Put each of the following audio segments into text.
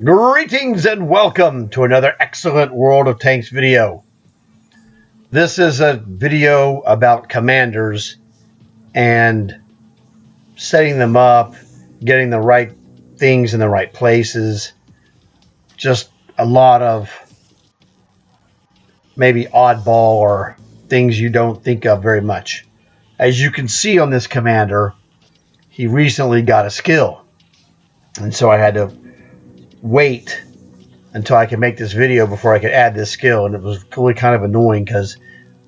Greetings and welcome to another excellent World of Tanks video. This is a video about commanders and setting them up, getting the right things in the right places. Just a lot of maybe oddball or things you don't think of very much. As you can see on this commander, he recently got a skill. And so I had to wait until I could make this video before I could add this skill. And it was really kind of annoying because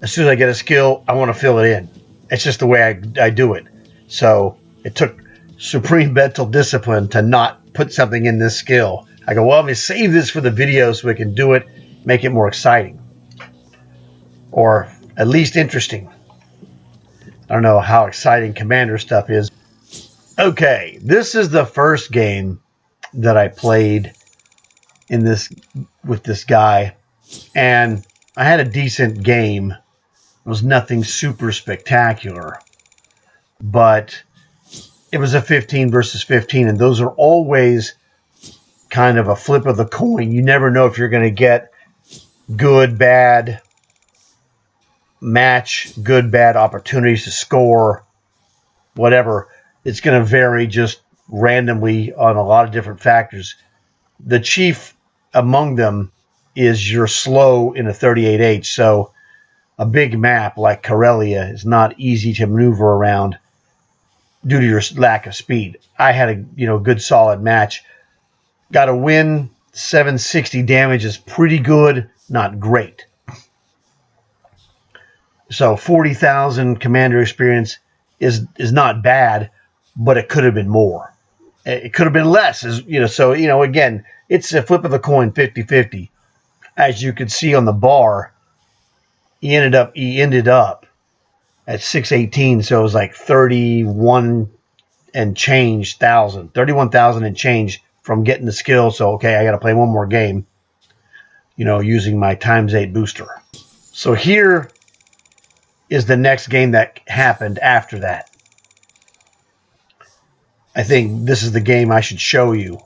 as soon as I get a skill, I want to fill it in. It's just the way I do it. So it took supreme mental discipline to not put something in this skill. I go, well, let me save this for the video so we can do it, make it more exciting. Or at least interesting. I don't know how exciting commander stuff is. Okay, this is the first game that I played in this with this guy, and I had a decent game. It was nothing super spectacular, but it was a 15 versus 15, and those are always kind of a flip of the coin. You never know if you're going to get good, bad match, good, bad opportunities to score, whatever. It's going to vary just randomly on a lot of different factors. The chief among them is you're slow in a 38H, so a big map like Karelia is not easy to maneuver around due to your lack of speed. I had a good solid match. Got a win. 760 damage is pretty good, not great. So 40,000 commander experience is not bad, but it could have been more. It could have been less, so again, it's a flip of the coin, 50-50. As you can see on the bar, he ended up at 618, so it was like 31,000 and change from getting the skill. So okay, I got to play one more game, using my ×8 booster. So here is the next game that happened after that. I think this is the game I should show you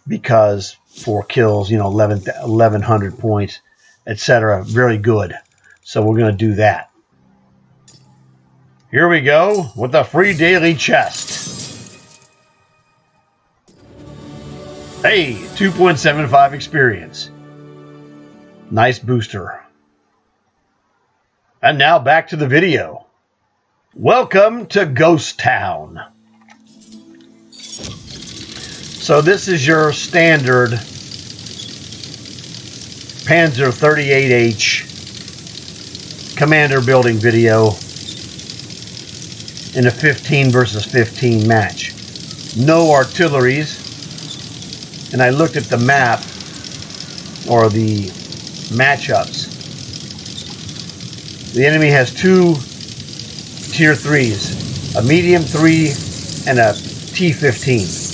because 4 kills, 1,100 points, etc. Very good. So we're going to do that. Here we go with the free daily chest. Hey, 2.75 experience. Nice booster. And now back to the video. Welcome to Ghost Town. So this is your standard Panzer 38H commander building video in a 15 versus 15 match. No artilleries, and I looked at the map or the matchups. The enemy has 2 tier 3s, a medium 3 and a T15.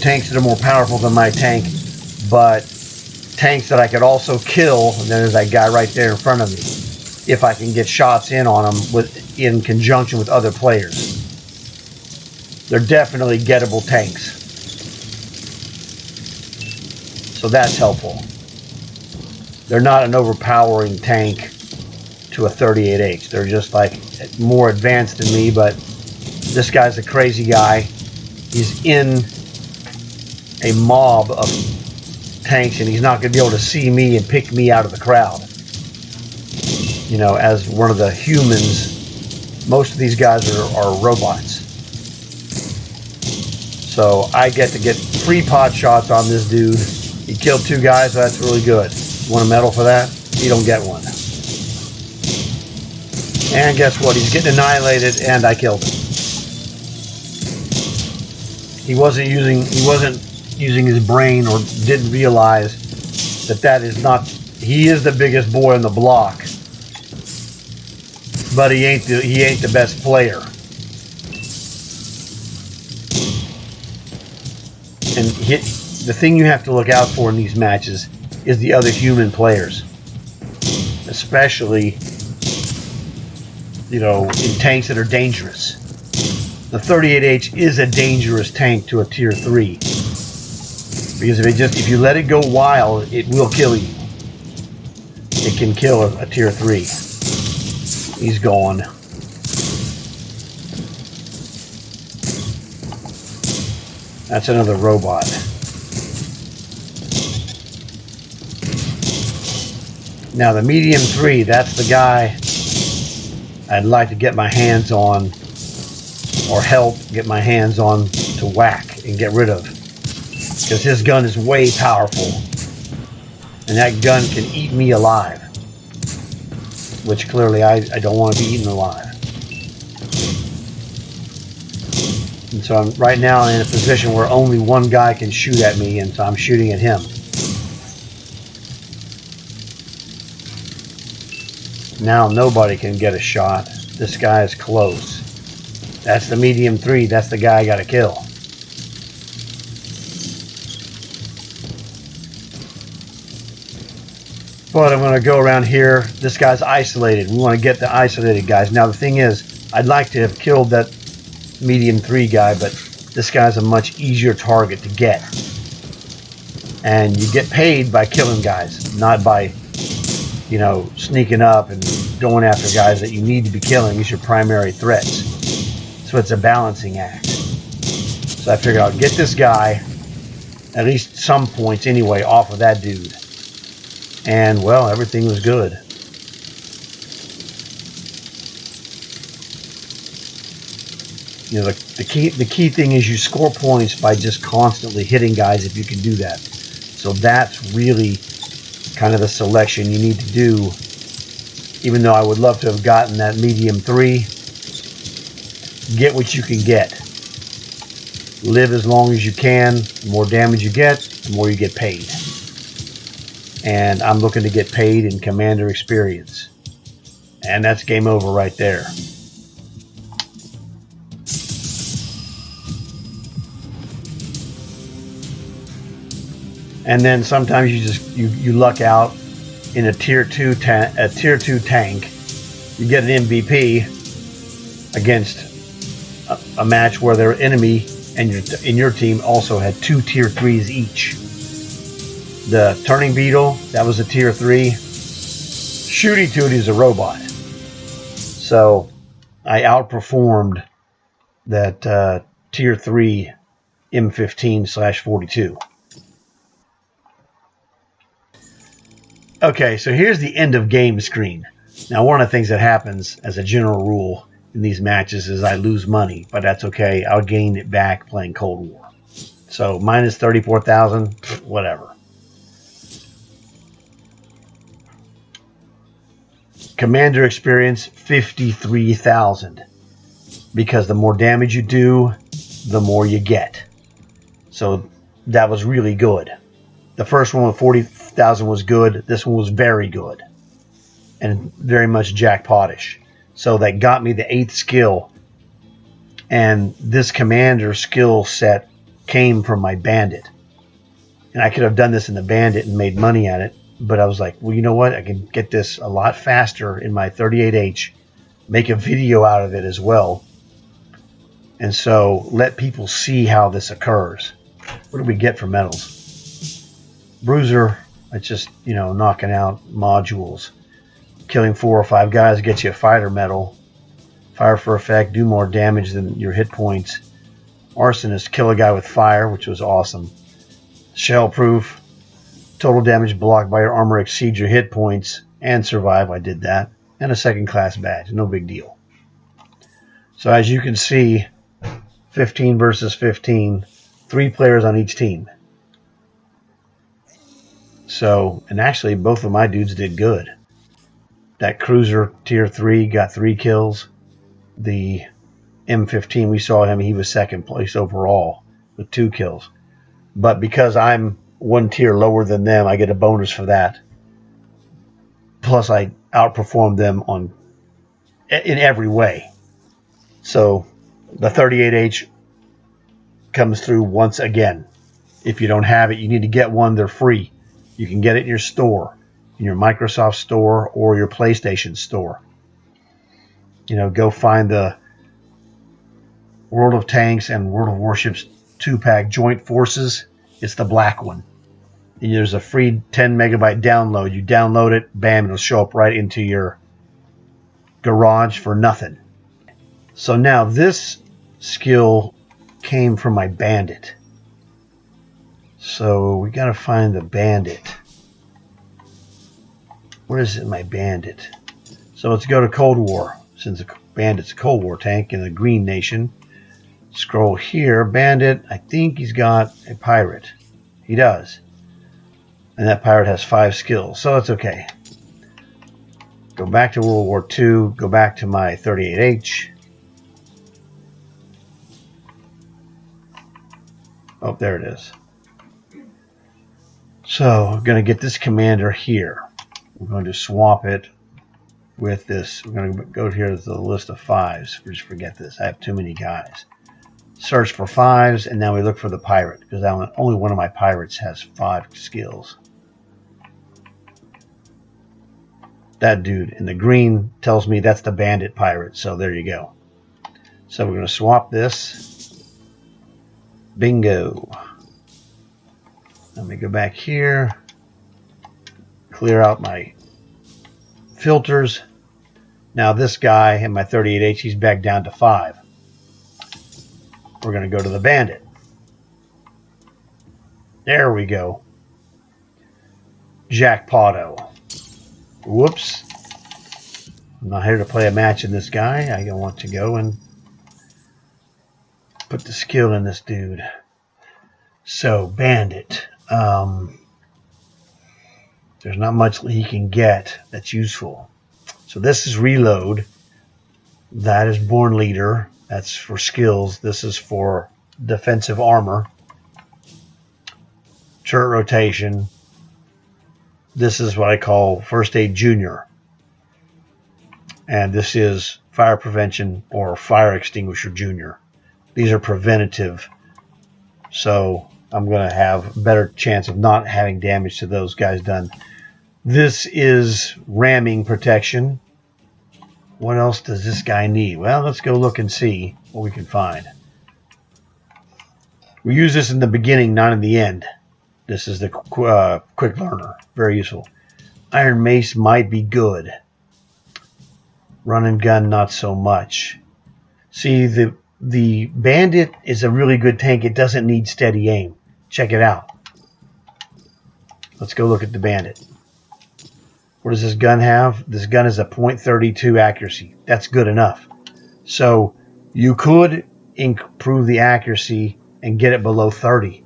Tanks that are more powerful than my tank, but tanks that I could also kill. And then there's that guy right there in front of me, if I can get shots in on them in conjunction with other players. They're definitely gettable tanks, so that's helpful. They're not an overpowering tank to a 38H. They're just like more advanced than me, but this guy's a crazy guy. He's in a mob of tanks, and he's not going to be able to see me and pick me out of the crowd. As one of the humans, most of these guys are robots. So I get to get 3 pot shots on this dude. He killed 2 guys, so that's really good. Want a medal for that? You don't get one. And guess what? He's getting annihilated, and I killed him. He wasn't using his brain, or didn't realize that is not. He is the biggest boy on the block, but he ain't the best player. And the thing you have to look out for in these matches is the other human players, especially in tanks that are dangerous. the 38H is a dangerous tank to a tier 3. Because if you let it go wild, it will kill you. It can kill a tier 3. He's gone. That's another robot. Now the medium 3, that's the guy I'd like to get my hands on, or help get my hands on to whack and get rid of. Because his gun is way powerful. And that gun can eat me alive. Which clearly I don't want to be eaten alive. And so I'm right now in a position where only one guy can shoot at me, and so I'm shooting at him. Now nobody can get a shot. This guy is close. That's the medium 3. That's the guy I gotta kill. But I'm gonna go around here. This guy's isolated. We want to get the isolated guys. Now the thing is, I'd like to have killed that medium 3 guy, but this guy's a much easier target to get. And you get paid by killing guys, not by, you know, sneaking up and going after guys that you need to be killing. These are primary threats. So it's a balancing act. So I figured I'll get this guy, at least some points anyway, off of that dude. And, well, everything was good. You know, the key thing is you score points by just constantly hitting guys if you can do that. So that's really kind of the selection you need to do. Even though I would love to have gotten that medium 3, get what you can get. Live as long as you can. The more damage you get, the more you get paid. And I'm looking to get paid in commander experience. And that's game over right there. And then sometimes you luck out in a tier 2 tank. You get an MVP against a match where their enemy and in your team also had 2 tier 3s each. The Turning Beetle, that was a tier 3. Shooty Tooty is a robot. So I outperformed that tier 3 M15/42. Okay, so here's the end of game screen. Now, one of the things that happens as a general rule in these matches is I lose money, but that's okay. I'll gain it back playing Cold War. So minus 34,000, whatever. Commander experience, 53,000. Because the more damage you do, the more you get. So that was really good. The first one with 40,000 was good. This one was very good. And very much jackpotish. So that got me the 8th skill. And this commander skill set came from my bandit. And I could have done this in the bandit and made money at it. But I was like, well, you know what? I can get this a lot faster in my 38H. Make a video out of it as well. And so let people see how this occurs. What do we get for medals? Bruiser, it's just, you know, knocking out modules. Killing 4 or 5 guys gets you a fighter medal. Fire for effect, do more damage than your hit points. Arsonist, kill a guy with fire, which was awesome. Shell proof, total damage blocked by your armor exceeds your hit points and survive. I did that. And a second class badge, no big deal. So as you can see, 15 versus 15, 3 players on each team. So, and actually both of my dudes did good. That cruiser tier 3 got 3 kills. The M15, we saw him, he was second place overall with 2 kills. But because I'm 1 tier lower than them, I get a bonus for that. Plus I outperformed them in every way. So the 38H comes through once again. If you don't have it, you need to get one. They're free. You can get it in your store, in your Microsoft store or your PlayStation store. You know, go find the World of Tanks and World of Warships 2-pack Joint Forces. It's the black one. And there's a free 10 megabyte download. You download it, bam, it'll show up right into your garage for nothing. So now this skill came from my bandit. So we got to find the bandit. Where is it, my bandit? So let's go to Cold War, since the bandit's a Cold War tank in the Green Nation. Scroll here, bandit. I think he's got a pirate. He does. And that pirate has 5 skills, so it's okay. Go back to World War II. Go back to my 38H. Oh, there it is. So I'm going to get this commander here. We're going to swap it with this. We're going to go here to the list of 5s. Just forget this. I have too many guys. Search for 5s, and now we look for the pirate, because only one of my pirates has 5 skills. That dude in the green tells me that's the bandit pirate, so there you go. So we're going to swap this. Bingo. Let me go back here. Clear out my filters. Now this guy in my 38H, he's back down to 5. We're going to go to the bandit. There we go. Jackpotto. Whoops. I'm not here to play a match in this guy. I want to go and put the skill in this dude. So, bandit. There's not much he can get that's useful. So this is reload. That is born leader. That's for skills. This is for defensive armor. Turret rotation. This is what I call first aid junior. And this is fire prevention or fire extinguisher junior. These are preventative. So I'm going to have a better chance of not having damage to those guys done. This is ramming protection. What else does this guy need? Well, let's go look and see what we can find. We use this in the beginning, not in the end. This is the quick learner. Very useful. Iron Mace might be good. Run and gun, not so much. See, the bandit is a really good tank. It doesn't need steady aim. Check it out. Let's go look at the bandit. What does this gun have? This gun is a .32 accuracy. That's good enough. So you could improve the accuracy and get it below 30.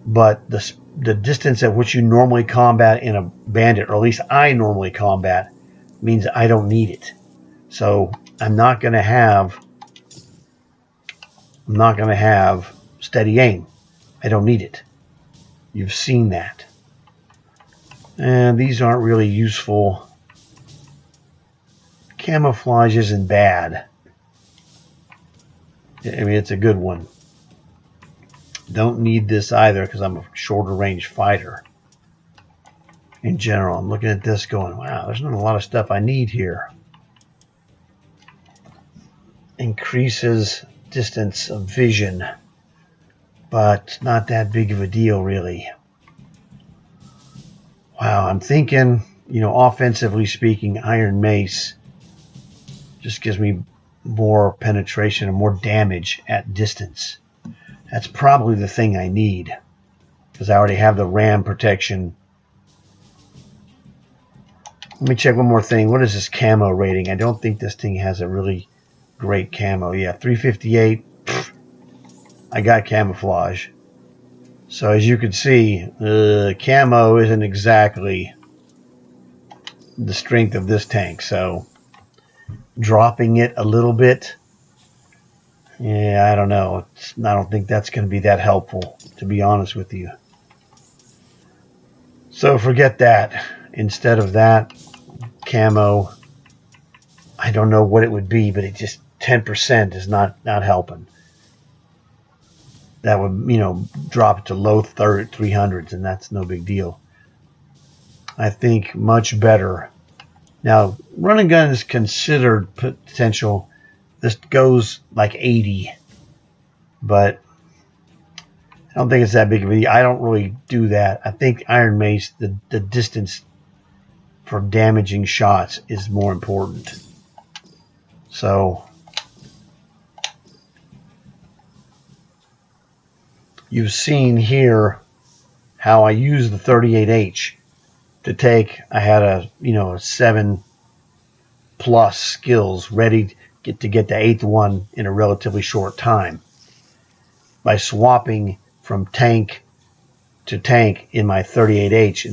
But the distance at which you normally combat in a bandit, or at least I normally combat, means I don't need it. So I'm not going to have steady aim. I don't need it. You've seen that. And these aren't really useful. Camouflage isn't bad. I mean, it's a good one. Don't need this either because I'm a shorter range fighter. In general, I'm looking at this going, wow, there's not a lot of stuff I need here. Increases distance of vision, but not that big of a deal, really. Wow, I'm thinking, offensively speaking, Iron Mace just gives me more penetration and more damage at distance. That's probably the thing I need, because I already have the ram protection. Let me check one more thing. What is this camo rating? I don't think this thing has a really great camo. Yeah, 358. I got camouflage. So as you can see, camo isn't exactly the strength of this tank. So dropping it a little bit, yeah, I don't know. I don't think that's going to be that helpful, to be honest with you. So forget that. Instead of that, camo, I don't know what it would be, but it just 10% is not helping. That would, drop it to low 300s, and that's no big deal. I think much better. Now, run and gun is considered potential. This goes like 80. but I don't think it's that big of a deal. I don't really do that. I think Iron Mace, the distance for damaging shots is more important. So you've seen here how I use the 38H to take. I had a 7+ skills ready to get the 8th one in a relatively short time by swapping from tank to tank in my 38H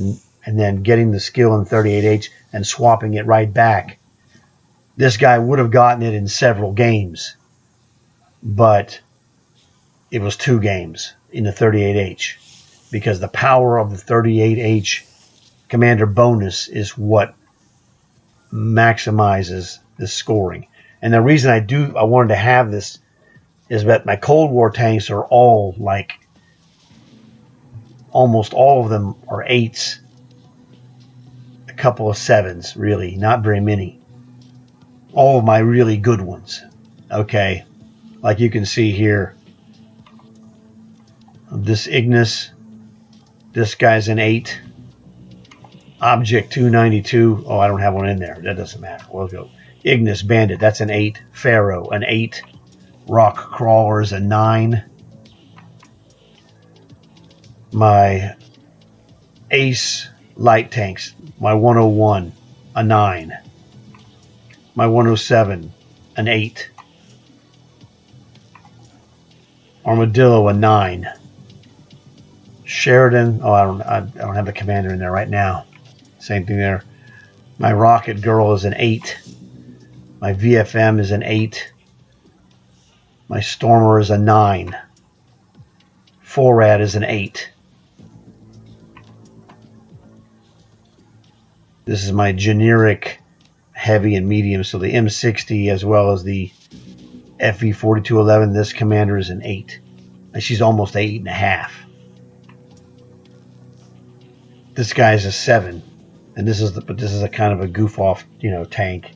and then getting the skill in 38H and swapping it right back. This guy would have gotten it in several games, but it was 2 games in the 38H because the power of the 38H commander bonus is what maximizes the scoring. And the reason I wanted to have this is that my Cold War tanks are all like, almost all of them are 8s, a couple of 7s, really, not very many. All of my really good ones, okay, like you can see here, this Ignis, this guy's an 8. Object 292, oh, I don't have one in there, that doesn't matter, we'll go. Ignis Bandit, that's an 8. Pharaoh, an 8. Rock Crawler is a 9. My Ace light tanks, my 101, a 9. My 107, an 8. Armadillo, a 9. Sheridan, oh, I don't have the commander in there right now. Same thing there. My Rocket Girl is an 8. My VFM is an 8. My Stormer is a 9. Forad is an 8. This is my generic heavy and medium, so the M60 as well as the FV4211. This commander is an 8. And she's almost 8.5. This guy's a 7, and this is a kind of a goof off, tank.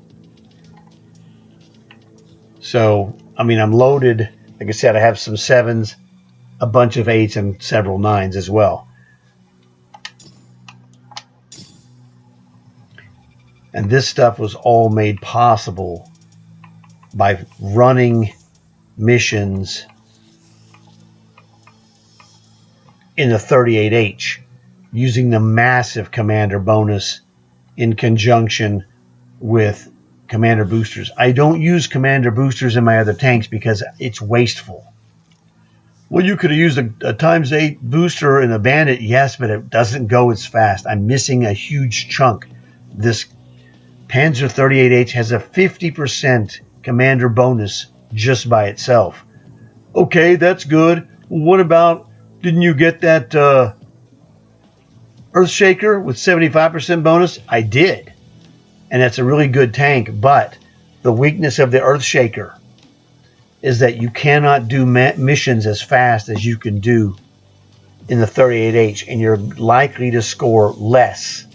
So I mean, I'm loaded. Like I said, I have some 7s, a bunch of 8s, and several 9s as well. And this stuff was all made possible by running missions in the 38H, using the massive commander bonus in conjunction with commander boosters. I don't use commander boosters in my other tanks because it's wasteful. Well, you could have used a ×8 booster in a bandit, yes, but it doesn't go as fast. I'm missing a huge chunk. This Panzer 38H has a 50% commander bonus just by itself. Okay, that's good. What about, didn't you get that Earthshaker with 75% bonus? I did. And that's a really good tank, but the weakness of the Earthshaker is that you cannot do missions as fast as you can do in the 38H, and you're likely to score less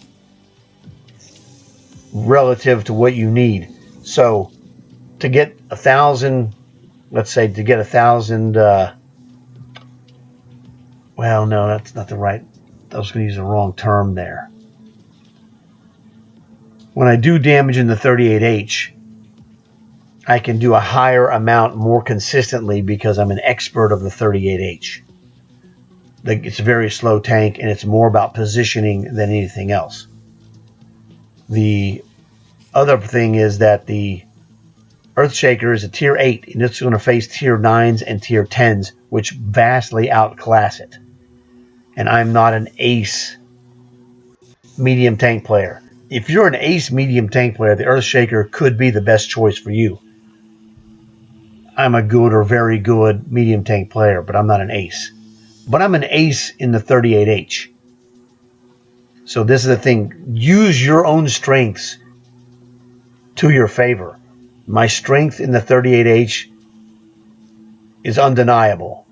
relative to what you need. So to get 1,000, let's say to get 1,000, well, no, that's not the right, I was going to use the wrong term there. When I do damage in the 38H, I can do a higher amount more consistently because I'm an expert of the 38H. It's a very slow tank, and it's more about positioning than anything else. The other thing is that the Earthshaker is a tier 8, and it's going to face tier 9s and tier 10s, which vastly outclass it. And I'm not an ace medium tank player. If you're an ace medium tank player, the Earthshaker could be the best choice for you. I'm a good or very good medium tank player, but I'm not an ace. But I'm an ace in the 38H. So this is the thing. Use your own strengths to your favor. My strength in the 38H is undeniable.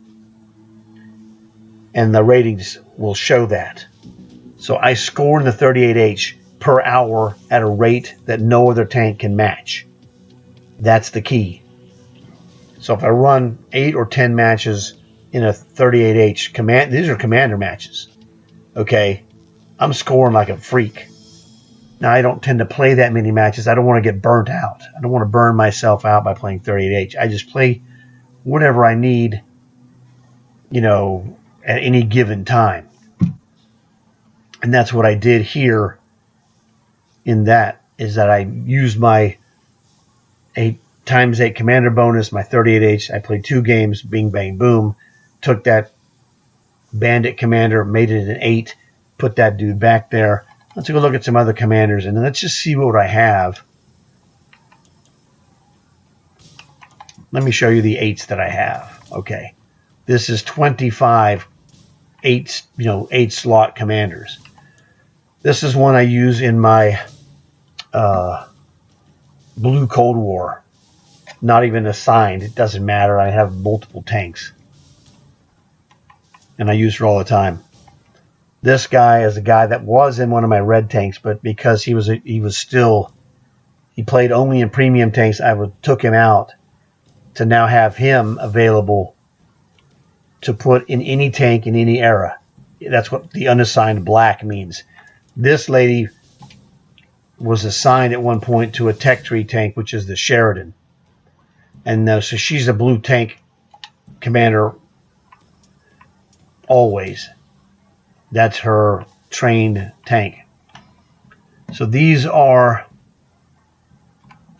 And the ratings will show that. So I score in the 38H per hour at a rate that no other tank can match. That's the key. So if I run 8 or 10 matches in a 38H command, these are commander matches. Okay, I'm scoring like a freak. Now I don't tend to play that many matches. I don't want to get burnt out. I don't want to burn myself out by playing 38H. I just play whatever I need, at any given time. And that's what I did here in that, is that I used my 8x8 commander bonus, my 38H. I played 2 games, bing, bang, boom. Took that bandit commander, made it an 8, put that dude back there. Let's go look at some other commanders, and let's just see what I have. Let me show you the 8s that I have. Okay. This is 25 8 slot commanders. This is one I use in my Blue Cold War. Not even assigned. It doesn't matter. I have multiple tanks. And I use her all the time. This guy is a guy that was in one of my red tanks, but because he played only in premium tanks, I took him out to now have him available to put in any tank in any era. That's what the unassigned black means. This lady was assigned at one point to a Tech Tree tank, which is the Sheridan. And so she's a blue tank commander always. That's her trained tank. So these are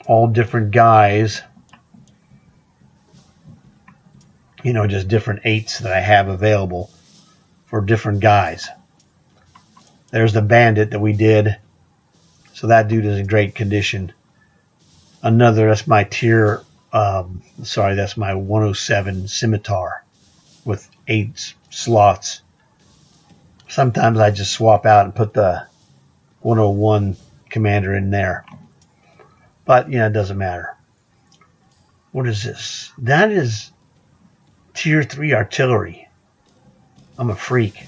all different guys. Just different 8s that I have available for different guys. There's the bandit that we did. So that dude is in great condition. That's my that's my 107 scimitar with 8 slots. Sometimes I just swap out and put the 101 commander in there. But, it doesn't matter. What is this? That is Tier 3 artillery. I'm a freak.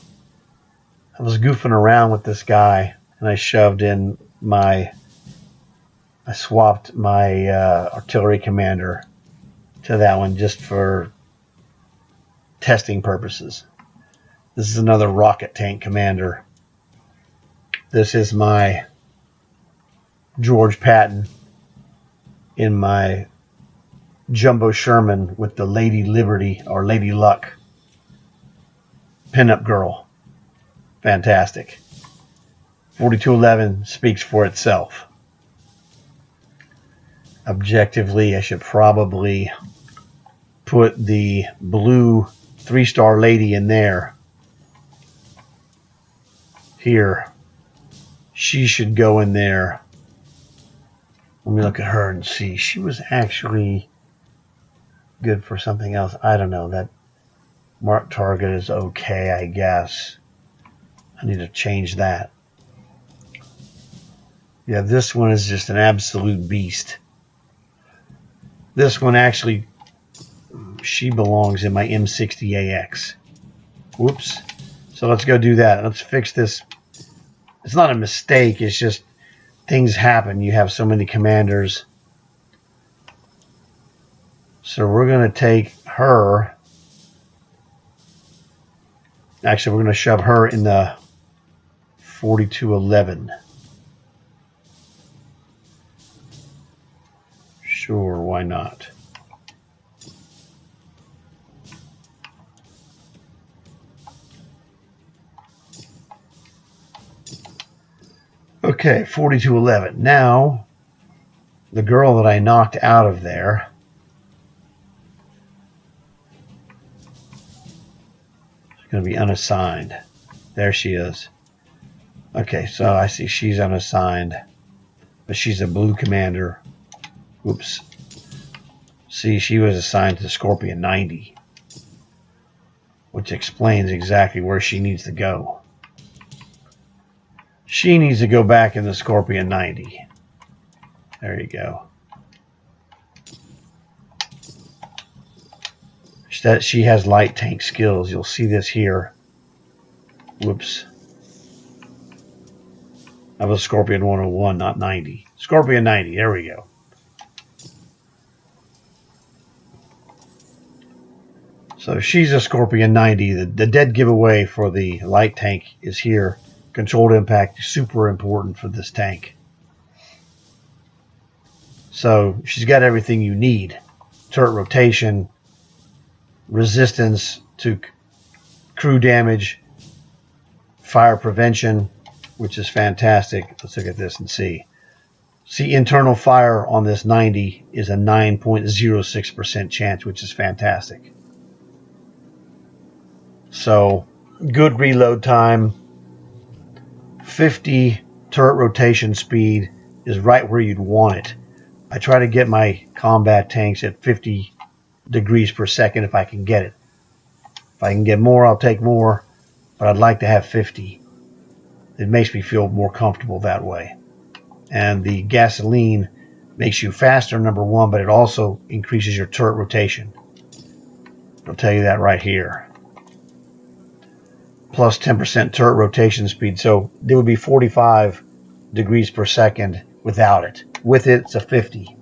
I was goofing around with this guy, and I swapped my artillery commander to that one just for testing purposes. This is another rocket tank commander. This is my George Patton in my Jumbo Sherman with the Lady Liberty or Lady Luck pinup girl. Fantastic. 4211 speaks for itself. Objectively, I should probably put the blue 3-star lady in there. Here. She should go in there. Let me look at her and see. She was actually good for something else. I don't know. That mark target is okay, I guess. I need to change that. Yeah, this one is just an absolute beast. This one actually, she belongs in my M60AX. Whoops. So let's go do that. Let's fix this. It's not a mistake. It's just things happen. You have so many commanders. So we're going to take her. Actually, we're going to shove her in the 4211. Sure, why not? Okay, 4211. Now, the girl that I knocked out of there is going to be unassigned. There she is. Okay, so I see she's unassigned, but she's a blue commander. Oops. See, she was assigned to Scorpion 90, which explains exactly where she needs to go. She needs to go back in the Scorpion 90. There you go. She has light tank skills. You'll see this here. Whoops. That was Scorpion 101, not 90. Scorpion 90. There we go. So she's a Scorpion 90. The dead giveaway for the light tank is here. Controlled impact is super important for this tank. So she's got everything you need. Turret rotation, resistance to crew damage, fire prevention, which is fantastic. Let's look at this and see. See, internal fire on this 90 is a 9.06% chance, which is fantastic. So, good reload time. 50 turret rotation speed is right where you'd want it. I try to get my combat tanks at 50 degrees per second if I can get it. If I can get more, I'll take more, but I'd like to have 50. It makes me feel more comfortable that way. And the gasoline makes you faster, number one, but it also increases your turret rotation. I'll tell you that right here. Plus 10% turret rotation speed. So it would be 45 degrees per second without it. With it, it's a 50.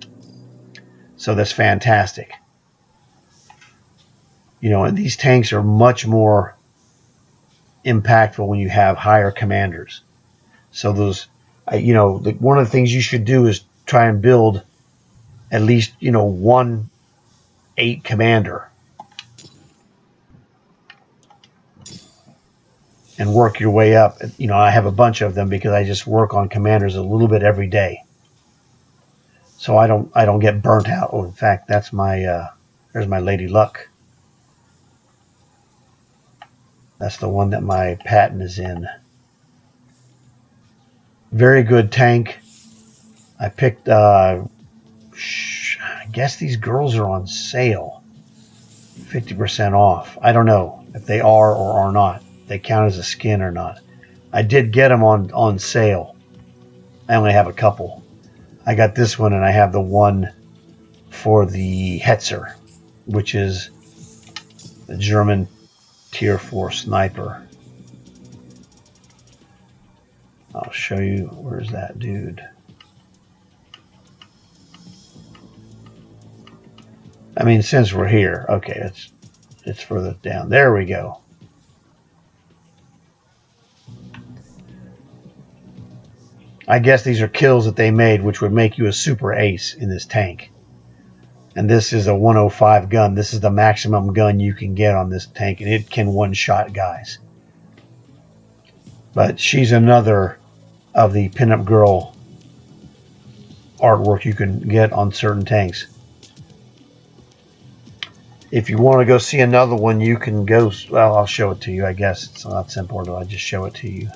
So that's fantastic. You know, and these tanks are much more impactful when you have higher commanders. So those, you know, one of the things you should do is try and build at least, you know, 1-8 commander and work your way up. You know, I have a bunch of them because I just work on commanders a little bit every day, so I don't get burnt out. Oh, in fact, that's my there's my Lady Luck. That's the one that my Patton is in. Very good tank. I picked, I guess these girls are on sale. 50% off. I don't know if they are or are not. They count as a skin or not. I did get them on sale. I only have a couple. I got this one and I have the one for the Hetzer, which is the German Tier 4 sniper. I'll show you. Where's that dude? I mean, since we're here, okay, it's further down. There we go. I guess these are kills that they made, which would make you a super ace in this tank. And this is a 105 gun. This is the maximum gun you can get on this tank, and it can one-shot guys. But she's another of the pinup girl artwork you can get on certain tanks. If you want to go see another one, you can go. Well, I'll show it to you. I guess it's not simple, do I just show it to you?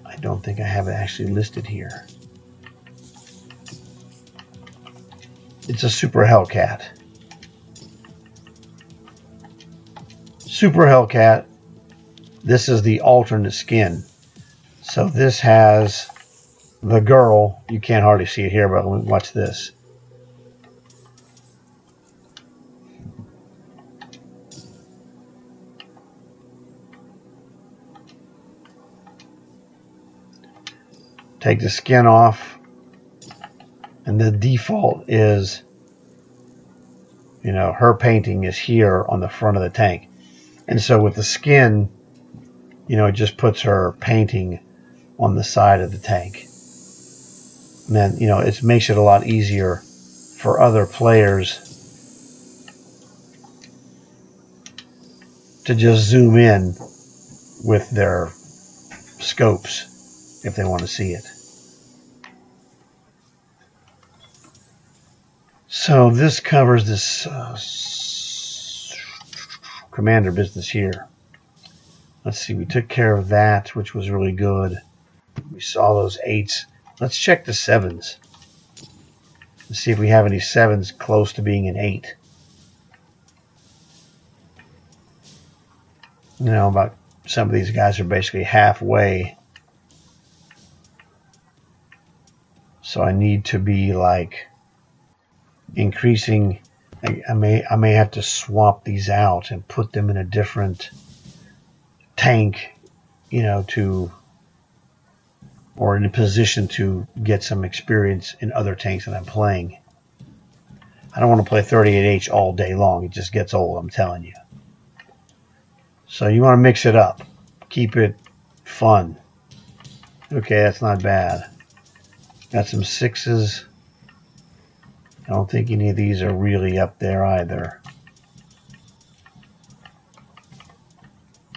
I don't think I have it actually listed here. It's a Super Hellcat. Super Hellcat. This is the alternate skin. So this has the girl. You can't hardly see it here, but watch this. Take the skin off, and the default is, you know, her painting is here on the front of the tank. And so with the skin, you know, it just puts her painting on the side of the tank. And then, you know, it makes it a lot easier for other players to just zoom in with their scopes if they want to see it. So this covers this commander business here. Let's see, we took care of that, which was really good. We saw those 8s. Let's check the 7s. Let's see if we have any 7s close to being an 8. You know, about some of these guys are basically halfway. So I need to be like increasing. I may have to swap these out and put them in a different tank, you know, to or in a position to get some experience in other tanks that I'm playing. I don't want to play 38H all day long. It just gets old, I'm telling you. So you want to mix it up. Keep it fun. Okay, that's not bad. Got some 6s. I don't think any of these are really up there either.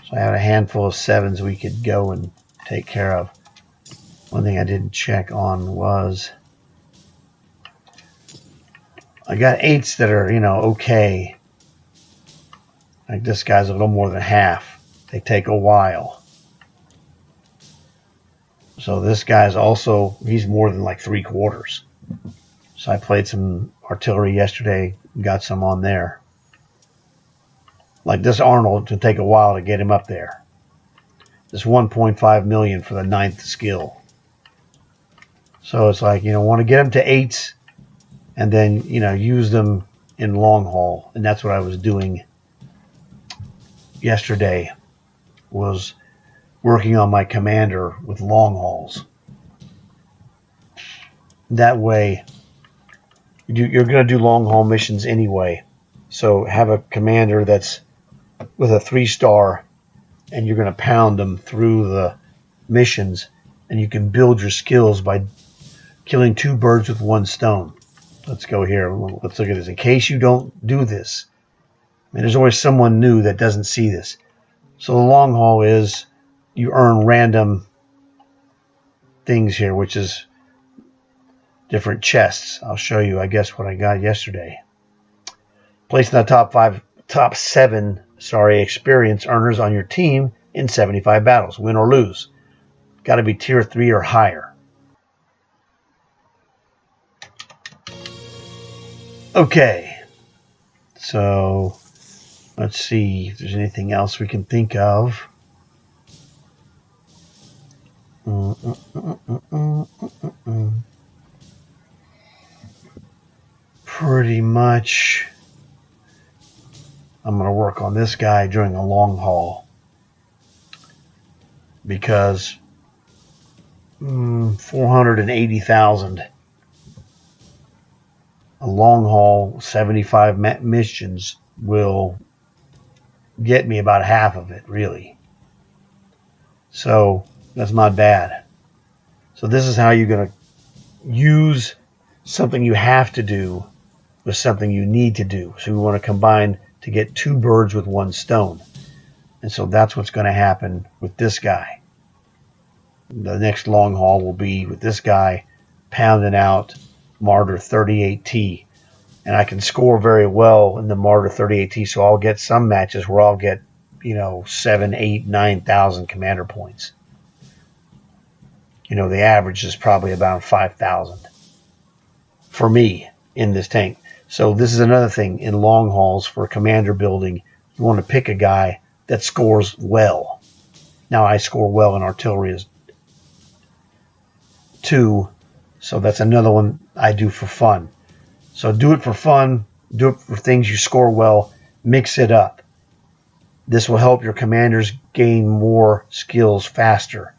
So I had a handful of 7s we could go and take care of. One thing I didn't check on was I got 8s that are, okay. Like this guy's a little more than half. They take a while. So this guy's also, he's more than like 3/4. So I played some artillery yesterday, got some on there. Like this Arnold, to take a while to get him up there. This 1.5 million for the 9th skill. So it's like, want to get them to 8s and then, use them in long haul. And that's what I was doing yesterday, was working on my commander with long hauls. That way, you're going to do long haul missions anyway. So have a commander that's with a 3-star, and you're going to pound them through the missions, and you can build your skills by killing 2 birds with 1 stone. Let's go here. Let's look at this. In case you don't do this, and there's always someone new that doesn't see this. So the long haul is you earn random things here, which is different chests. I'll show you, I guess, what I got yesterday. Placing the top 7 experience earners on your team in 75 battles, win or lose. Got to be tier 3 or higher. Okay, so let's see if there's anything else we can think of. Pretty much, I'm going to work on this guy during a long haul, because 480,000. A long haul, 75 missions will get me about half of it, really. So that's not bad. So this is how you're going to use something you have to do with something you need to do. So we want to combine to get 2 birds with 1 stone. And so that's what's going to happen with this guy. The next long haul will be with this guy pounding out Marder 38T. And I can score very well in the Marder 38T, so I'll get some matches where I'll get, 7, 8, 9,000 commander points. The average is probably about 5,000 for me in this tank. So this is another thing in long hauls for commander building. You want to pick a guy that scores well. Now I score well in artillery as 2, so that's another one I do for fun. So do it for fun, do it for things you score well, mix it up. This will help your commanders gain more skills faster.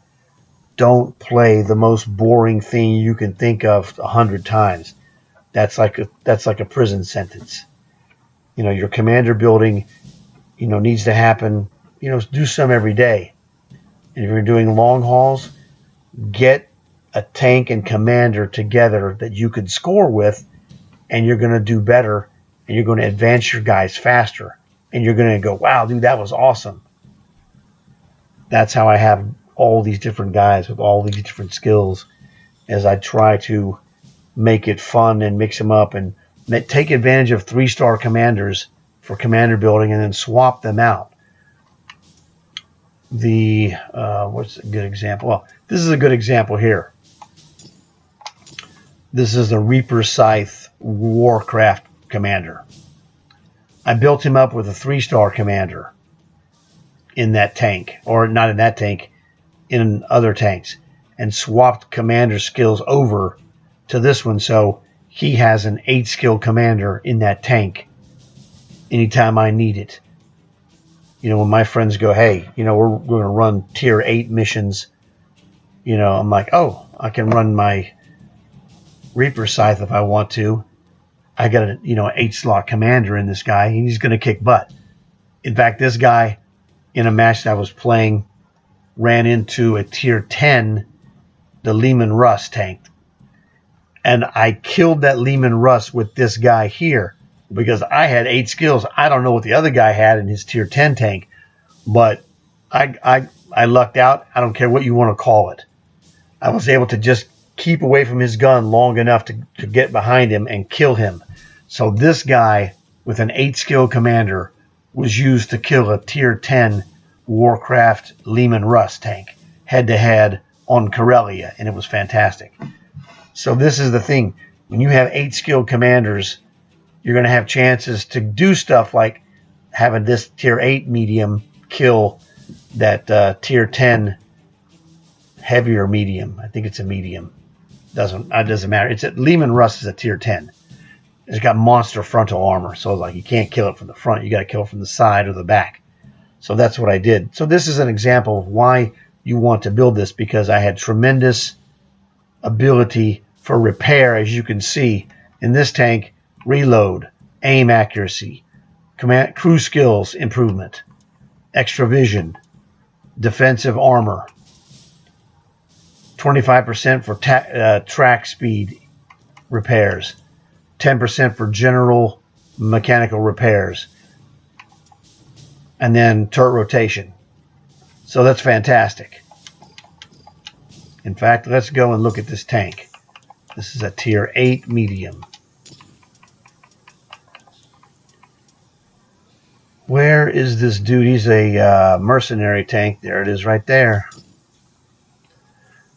Don't play the most boring thing you can think of 100 times. That's like a prison sentence. Your commander building, needs to happen. Do some every day. And if you're doing long hauls, get a tank and commander together that you could score with, and you're going to do better, and you're going to advance your guys faster, and you're going to go, wow, dude, that was awesome. That's how I have all these different guys with all these different skills, as I try to make it fun and mix them up and take advantage of 3-star commanders for commander building, and then swap them out. What's a good example? Well, this is a good example here. This is the Reaper Scythe Warcraft commander. I built him up with a 3-star commander in that tank, or not in that tank, in other tanks, and swapped commander skills over to this one, so he has an 8-skill commander in that tank anytime I need it. When my friends go, hey, we're going to run tier 8 missions, You know, I'm like, oh, I can run my Reaper Scythe if I want to. I got an 8-slot commander in this guy, and he's going to kick butt. In fact, this guy in a match that I was playing ran into a tier 10, the Leman Russ tank. And I killed that Leman Russ with this guy here because I had 8 skills. I don't know what the other guy had in his tier 10 tank, but I lucked out. I don't care what you want to call it. I was able to just keep away from his gun long enough to get behind him and kill him. So this guy with an 8-skill commander was used to kill a tier 10 Warcraft Leman Russ tank head-to-head on Corellia, and it was fantastic. So this is the thing. When you have 8-skill commanders, you're going to have chances to do stuff like having this tier 8 medium kill that tier 10 heavier medium. I think it's a medium. It doesn't matter. It's Leman Russ is a tier 10. It's got monster frontal armor, so like you can't kill it from the front. You got to kill it from the side or the back. So that's what I did. So this is an example of why you want to build this, because I had tremendous ability for repair, as you can see in this tank. Reload, aim accuracy, command, crew skills improvement, extra vision, defensive armor, 25% for track speed repairs, 10% for general mechanical repairs, and then turret rotation. So that's fantastic. In fact, let's go and look at this tank. This is a tier 8 medium. Where is this dude? He's a mercenary tank. There it is right there.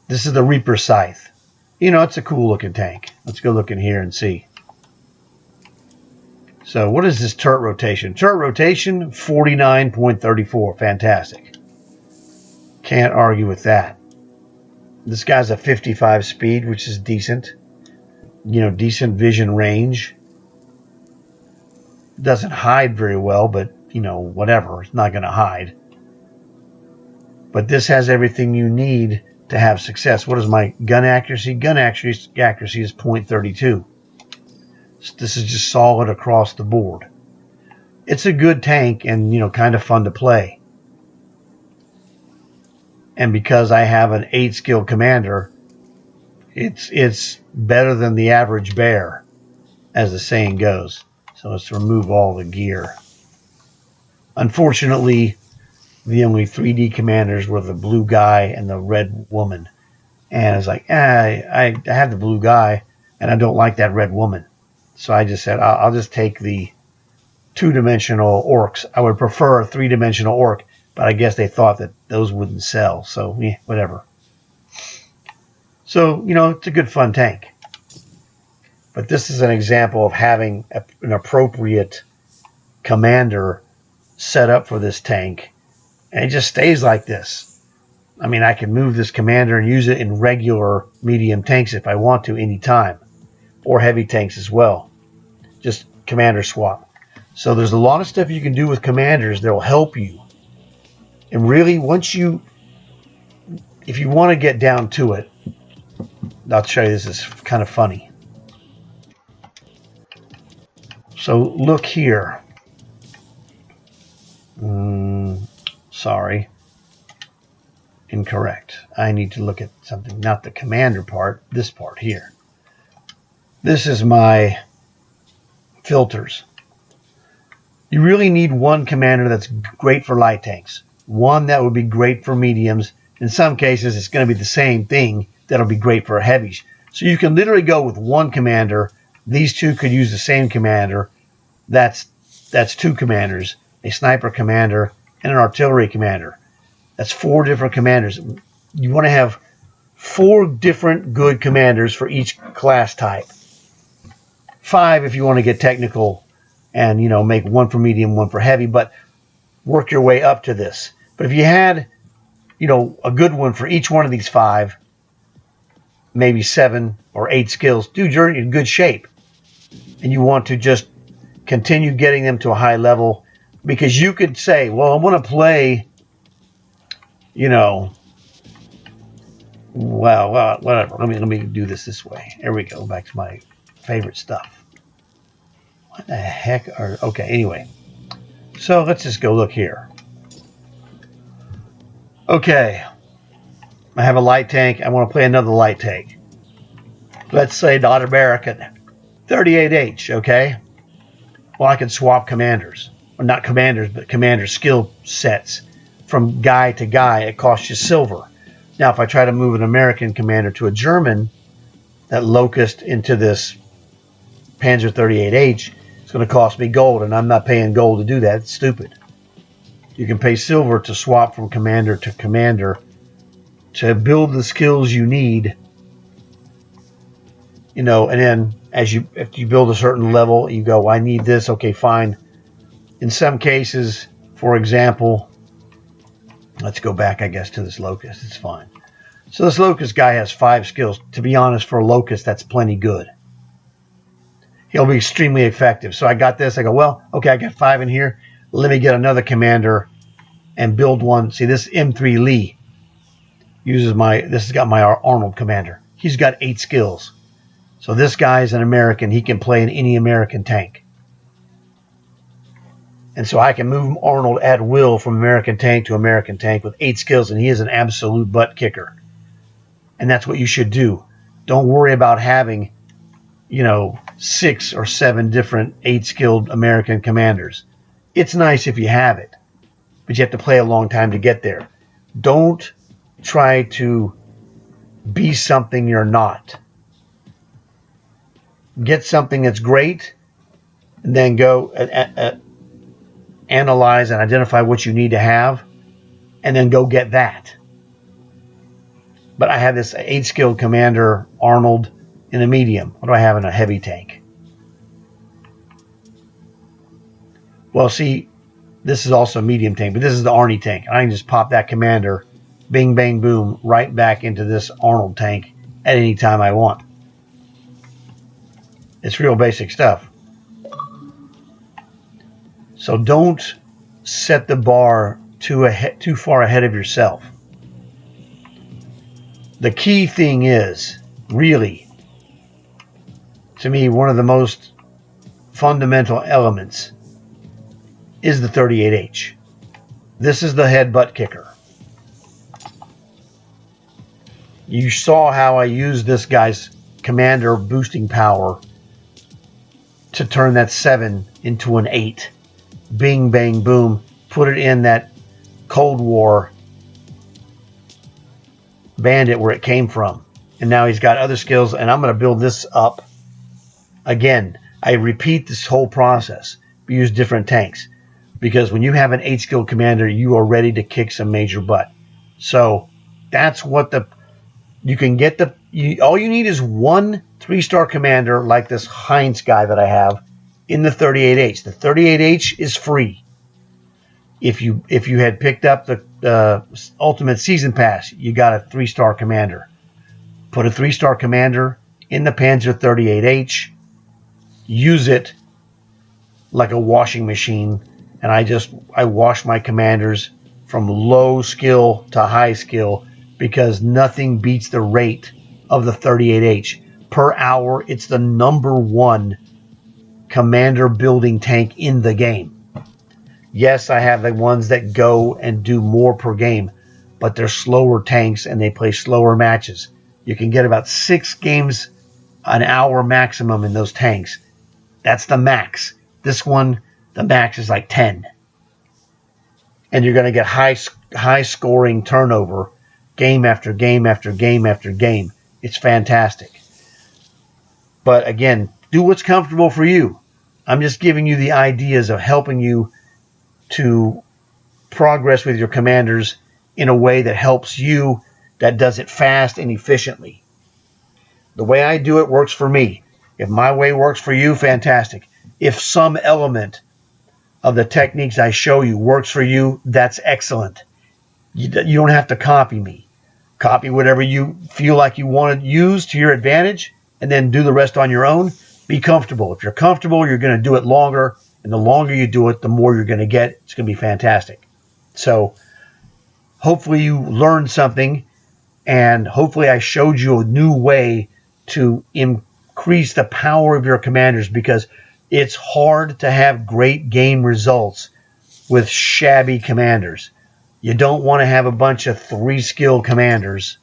This is the Reaper Scythe. You know, it's a cool looking tank. Let's go look in here and see. So what is this turret rotation? Turret rotation, 49.34. Fantastic. Can't argue with that. This guy's a 55 speed, which is decent. You know, decent vision range. Doesn't hide very well, but, you know, whatever. It's not going to hide. But this has everything you need to have success. What is my gun accuracy? Gun accuracy is 0.32. This is just solid across the board. It's a good tank and, you know, kind of fun to play. And because I have an 8-skill commander, it's better than the average bear, as the saying goes. So let's remove all the gear. Unfortunately, the only 3D commanders were the blue guy and the red woman. And I was like, I have the blue guy, and I don't like that red woman. So I just said, I'll just take the 2-dimensional orcs. I would prefer a 3-dimensional orc, but I guess they thought that those wouldn't sell. So, yeah, whatever. So, you know, it's a good fun tank. But this is an example of having an appropriate commander set up for this tank. And it just stays like this. I mean, I can move this commander and use it in regular medium tanks if I want to anytime. Or heavy tanks as well. Just commander swap. So there's a lot of stuff you can do with commanders that will help you. And really, if you want to get down to it, I'll show you this is kind of funny. So look here. Sorry. Incorrect. I need to look at something, not the commander part, this part here. This is my filters. You really need one commander that's great for light tanks. One that would be great for mediums. In some cases, it's going to be the same thing that'll be great for heavies. So you can literally go with one commander. These two could use the same commander. That's 2 commanders, a sniper commander and an artillery commander. That's 4 different commanders. You want to have 4 different good commanders for each class type. 5 if you want to get technical and, you know, make 1 for medium, 1 for heavy, but work your way up to this. But if you had, you know, a good one for each one of these 5, maybe 7 or 8 skills, dude, you're in good shape. And you want to just continue getting them to a high level, because you could say, well, I want to play, you know, Well, whatever. Let me do this way. There we go. Back to my favorite stuff. What the heck are... Okay, anyway. So let's just go look here. Okay. I have a light tank. I want to play another light tank. Let's say not American. 38H, okay? Well, I can swap commanders. Well, not commanders, but commander skill sets. From guy to guy, it costs you silver. Now, if I try to move an American commander to a German, that Locust into this Panzer 38H, it's going to cost me gold, and I'm not paying gold to do that. It's stupid. You can pay silver to swap from commander to commander to build the skills you need. You know, and then if you build a certain level, you go, I need this. Okay, fine. In some cases, for example, let's go back, I guess, to this Locust. It's fine. So this Locust guy has 5 skills. To be honest, for a Locust, that's plenty good. He'll be extremely effective. So I got this. I go, well, okay, I got 5 in here. Let me get another commander and build one. See, this M3 Lee uses this has got my Arnold commander. He's got 8 skills. So this guy is an American. He can play in any American tank. And so I can move Arnold at will from American tank to American tank with 8 skills, and he is an absolute butt kicker. And that's what you should do. Don't worry about having, 6 or 7 different 8-skilled American commanders. It's nice if you have it, but you have to play a long time to get there. Don't try to be something you're not. Get something that's great, and then go analyze and identify what you need to have, and then go get that. But I have this 8-skilled commander, Arnold, in a medium. What do I have in a heavy tank? Well, see, this is also a medium tank, but this is the Arnie tank. I can just pop that commander, bing, bang, boom, right back into this Arnold tank at any time I want. It's real basic stuff. So don't set the bar too far ahead of yourself. The key thing is, really, to me, one of the most fundamental elements is the 38H. This is the head butt kicker. You saw how I used this guy's commander boosting power to turn that 7 into an 8. Bing, bang, boom. Put it in that Cold War bandit where it came from. And now he's got other skills, and I'm going to build this up. Again, I repeat this whole process. We use different tanks. Because when you have an 8-skilled commander, you are ready to kick some major butt. So that's what you can get all you need is one 3-star commander like this Heinz guy that I have in the 38H. The 38H is free. If you had picked up the Ultimate Season Pass, you got a 3-star commander. Put a 3-star commander in the Panzer 38H. Use it like a washing machine. And I wash my commanders from low skill to high skill because nothing beats the rate of the 38H. Per hour, it's the #1 commander building tank in the game. Yes, I have the ones that go and do more per game, but they're slower tanks and they play slower matches. You can get about 6 games an hour maximum in those tanks. That's the max. This one, the max is like 10. And you're going to get high scoring turnover game after game after game after game. It's fantastic. But again, do what's comfortable for you. I'm just giving you the ideas of helping you to progress with your commanders in a way that helps you, that does it fast and efficiently. The way I do it works for me. If my way works for you, fantastic. If some element of the techniques I show you works for you, that's excellent. You don't have to copy me. Copy whatever you feel like you want to use to your advantage, and then do the rest on your own. Be comfortable. If you're comfortable, you're going to do it longer, and the longer you do it, the more you're going to get. It's going to be fantastic. So hopefully you learned something And hopefully I showed you a new way to increase the power of your commanders, because it's hard to have great game results with shabby commanders. You don't want to have a bunch of 3-skill commanders.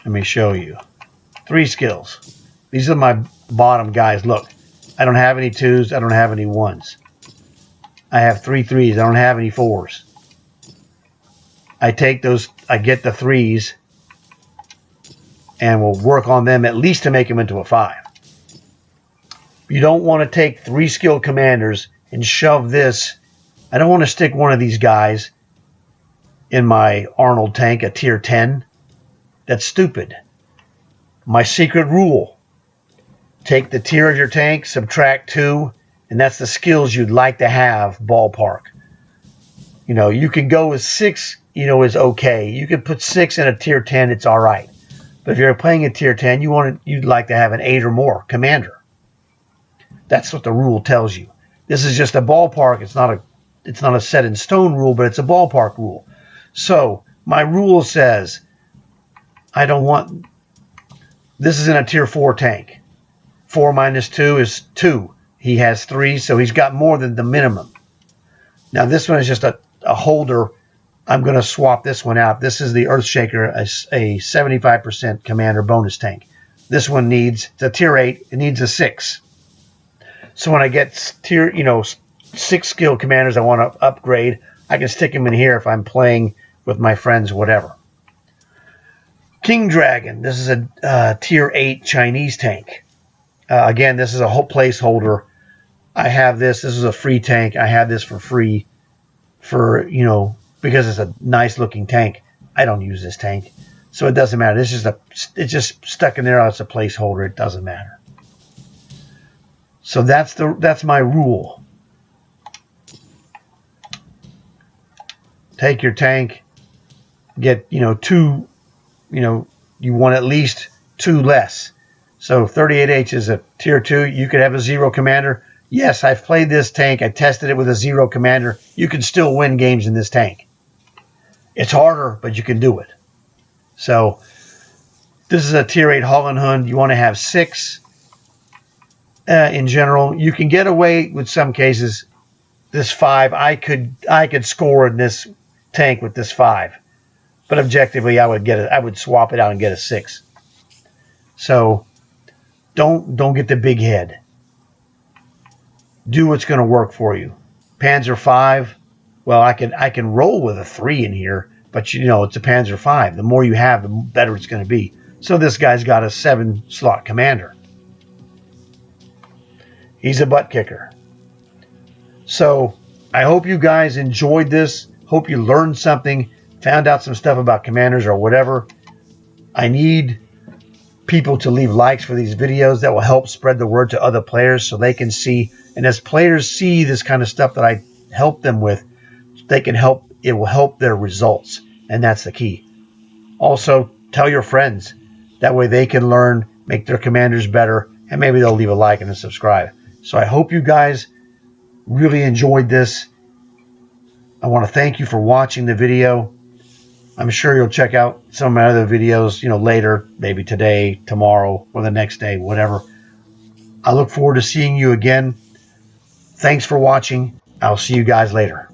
Let me show you. 3 skills. These are my bottom guys. Look, I don't have any 2s. I don't have any 1s. I have 3 3s. I don't have any 4s. I take those, I get the 3s, and we'll work on them at least to make them into a 5. You don't want to take 3-skill commanders and shove this. I don't want to stick one of these guys in my Arnold tank, a tier 10. That's stupid. My secret rule: take the tier of your tank, subtract 2, and that's the skills you'd like to have, ballpark. You know, you can go with 6, is okay. You could put 6 in a tier 10, it's all right. But if you're playing a tier 10, you'd like to have an 8 or more commander. That's what the rule tells you. This is just a ballpark. It's not a set in stone rule, but it's a ballpark rule. So my rule says I don't want. This is in a tier 4 tank. 4 minus 2 is 2. He has 3, so he's got more than the minimum. Now this one is just a holder. I'm going to swap this one out. This is the Earthshaker, a 75% commander bonus tank. This one needs, it's a tier 8, it needs a 6. So when I get tier, 6 skill commanders I want to upgrade, I can stick them in here if I'm playing with my friends, whatever. King Dragon, this is a tier 8 Chinese tank. Again, this is a whole placeholder. I have this. This is a free tank. I have this for free because it's a nice looking tank. I don't use this tank, so it doesn't matter. It's just stuck in there as a placeholder. It doesn't matter. So that's my rule. Take your tank, get 2. You want at least 2 less. So 38H is a tier 2. You could have a 0 commander. Yes, I've played this tank. I tested it with a 0 commander. You can still win games in this tank. It's harder, but you can do it. So this is a tier 8 Holland Hund. You want to have 6 in general. You can get away with some cases. This 5, I could score in this tank with this 5. But objectively, I would swap it out and get a 6. So don't get the big head. Do what's going to work for you. Panzer 5, well, I can roll with a 3 in here, but it's a Panzer 5. The more you have, the better it's going to be. So this guy's got a 7-slot commander. He's a butt kicker. So I hope you guys enjoyed this. Hope you learned something, found out some stuff about commanders or whatever. I need people to leave likes for these videos. That will help spread the word to other players so they can see. And as players see this kind of stuff that I help them with, it will help their results. And that's the key. Also, tell your friends. That way they can learn, make their commanders better, and maybe they'll leave a like and a subscribe. So I hope you guys really enjoyed this. I want to thank you for watching the video. I'm sure you'll check out some of my other videos, later, maybe today, tomorrow, or the next day, whatever. I look forward to seeing you again. Thanks for watching. I'll see you guys later.